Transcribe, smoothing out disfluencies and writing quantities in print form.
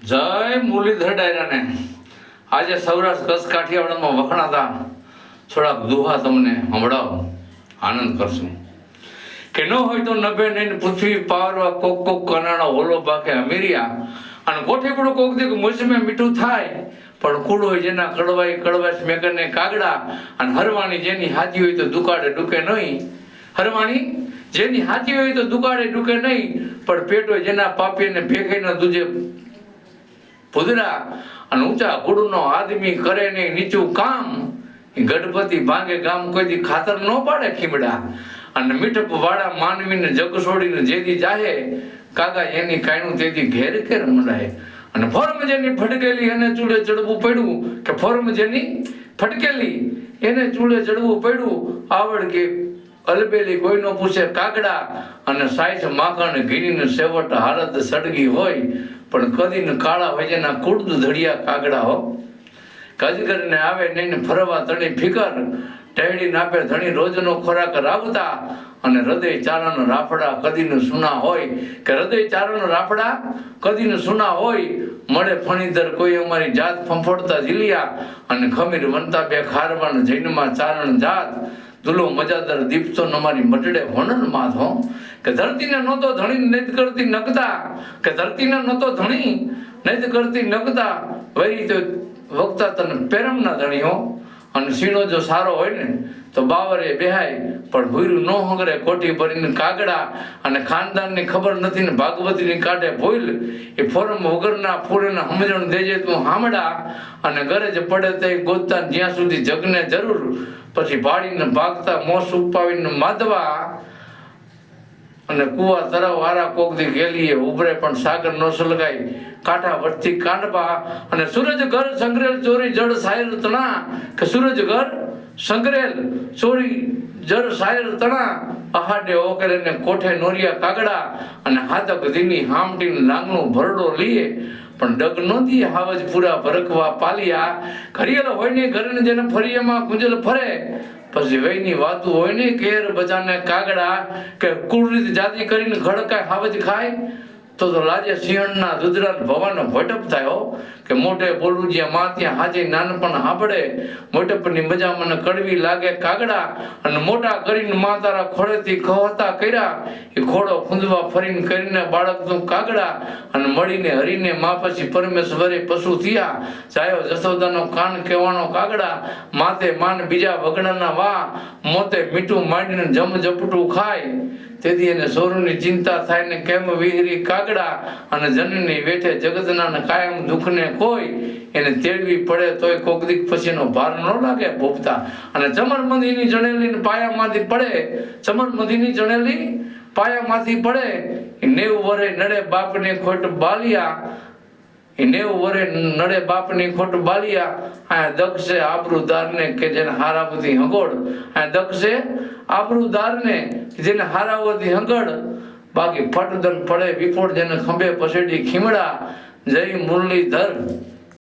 જય મુરલીધર ડાયરાને. આજે સૌરાષ્ટ્ર કચ્છ કાઠિયાવાડમાં વખણાતા થોડાક દુહા તમને સંભળાવો, આનંદ કરશું. કે ન હોય તો નભે નહીં પૃથ્વી પારવા કોક કોક કનાળો હોલો બાકે અમીરિયા અને કોઠીપડું કોક દીક મોસમે મીઠું થાય પણ કુડ હોય જેના કડવાઈ કડવાશ મેકરને કાગડા અને હરવાણી જેની હાજી હોય તો દુકાળે ડૂકે નહીં. હરવાણી જેની હાજી હોય તો દુકાળે ડૂકે નહીં પણ પેટ હોય જેના પાપીને ભેખીને દૂજે ભૂદરા અને ઊંચા કુડનો આદમી કરે નહીં નીચું કામ. ગણપતિ ભાંગે ગામ કોઈ ખાતર ન પાડે ખીમડા અને મીઠપ વાળા માનવીને જગ છોડીને જેથી જાહે કાગા એની કાયનું તેથી ઘેર ઘેર મંડાય. અને ફોર્મ જેની ફટકેલી એને ચૂડે ચડવું પડ્યું કે ફોર્મ જેની ફટકેલી એને ચૂડે ચડવું પડ્યું. આવડ કે અલબેલી કોઈ નો પૂછે કાગડા અને સાઈઠ માખણ ઘીની સેવટ હાલત સડગી હોય પણ કદીને કાળા હોય જેના કુડ ધડિયા કાગડા હો. કજ કરીને આવે નહીં ફરવા તણી ફિકર ટેડી નાપે ધણી રોજનો ખોરાક રાવતા અને હૃદય ચારણ રાફડા કદીને સુના હોય કે હૃદય ચારણ રાફડા કદીને સુના હોય. મળે ફણીધર કોઈ અમારી જાત ફંફોડતા ઝીલિયા અને ખમીર વનતા બે ખારવાન જૈનમાં ચારણ જાત દુલો મજાદર દીપતો અમારી મટડે હોનન માથ હો. કે ધરતીને નહોતો ધણી નૈત કરતી નગતા કે ધરતીને નહોતો ધણી નૈત કરતી નગતા વરી તો વક્તા તને પેરમ ના ધણી હો. અને સીણો જો સારો હોય ને તો બાવરે બેહાય પણ ભૂર્યું ન હંગરે કોઠી ભરીને કાગડા અને ખાનદાનની ખબર નથી ને ભાગવતીની કાઢે ભૂલ. એ ફોરમ વગરના ફૂલેના સમજણ દેજે તું હામડા અને ગરજ પડે તે ગોતતા જ્યાં સુધી જગને જરૂર પછી ભાડીને ભાગતા મોસ ઉપાવીને માધવા અને કુવા તરાવ વારા કોકથી ગેલીએ ઉભરે પણ સાગર નો સલગાય કાંઠા વટથી કાંડપા અને સૂરજ ઘર સંગ્રેલ ચોરી જડ સાયર તણા કે સૂરજ ઘર સંગ્રેલ ચોરી જડ સાયર તણા અહાડે ઓકરે ને કોઠે નોરિયા કાગડા અને હાથક ધીની હામટીને લાંગણું ભરડો લીએ પણ ડગ નો દી હાવજ પૂરા ભરકવા પાલિયા. ઘરિયેલો હોય ને ઘરને જેને ફરિયામાં ગુંજલ ફરે પછી વયની વાતું હોય ને કેર બજાને કાગડા કે કુળરીત જાતિ કરીને ખડકાય હાવજ ખાય તો લાજે સિંહણના રુદ્રા ભવાનો ભટપ થાય હો. કે મોઢે બોલવું જ્યાં માં ત્યાં હાજે નાનપણ હાંભળે મોટપની મજા મને કડવી લાગે કાગડા અને મોટા કરીને માં તારા ખોળેથી ખહતા કર્યા એ ખોડો ખૂંદવા ફરીને કરીને બાળકનું કાગડા અને મળીને હરીને માં પછી પરમેશ્વરે પશુ થયા જાયો જસોદાનો કાન કહેવાનો કાગડા માતે માન બીજા વગડાના વા મોતે મીઠું માંડીને જમ ઝપટું ખાય તેથી એને સોરુની ચિંતા થાય ને કેમ વિહરી કાગડા અને જનની વેઠે જગતના કાયમ દુઃખને કોઈ એને તેડવી પડે તોય કોક દીક પછીનો ભાર ન લાગે ભોપતા. અને ચમરમંદીની જણેલી પાયામાંથી પડે ચમરમંદીની જણેલી પાયામાંથી પડે 90 વરે નડે બાપને ખોટ બાલિયા 90 વરે નડે બાપની ખોટ બાલિયા. આ દક્ષે આબરૂદારને કે જેને હારાવતી હંગોળ આ દક્ષે આબરૂદારને જેને હારાવતી હંગળ બાકી ફટદન પડે વિફોડ જેને ખંભે પસેડી ખીમડા. જય મુરલીધર.